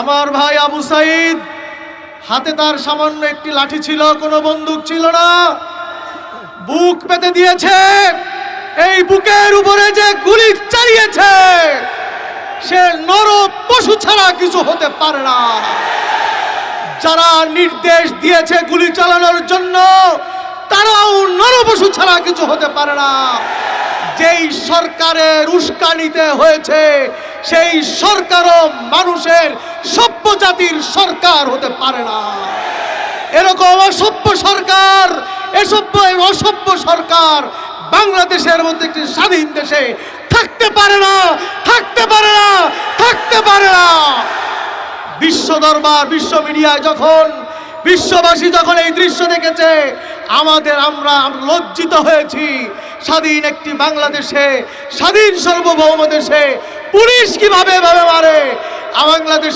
আমার ভাই আবু সাইদ হাতে তার সামান্য একটি লাঠি ছিল, কোনো বন্দুক ছিল না, বুক পেতে দিয়েছে। এই বুকের উপরে যে গুলি চালিয়েছে সে নর পশু ছাড়া কিছু হতে পারে না। যারা নির্দেশ দিয়েছে গুলি চালানোর জন্য তারাও নর পশু ছাড়া কিছু হতে পারে না। যেই সরকারের উস্কানিতে হয়েছে সেই সরকারও মানুষের সভ্য জাতির সরকার হতে পারে না। এরকম অসভ্য সরকার, অসভ্য সরকার বাংলাদেশের মধ্যে একটি স্বাধীন দেশে থাকতে পারে না, থাকতে পারে না, থাকতে পারে না। বিশ্ব দরবার, বিশ্ব মিডিয়ায় যখন বিশ্ববাসী যখন এই দৃশ্য দেখেছে আমরা লজ্জিত হয়েছি। স্বাধীন একটি বাংলাদেশে, স্বাধীন সার্বভৌম দেশে পুলিশ কিভাবে মারে বাংলাদেশ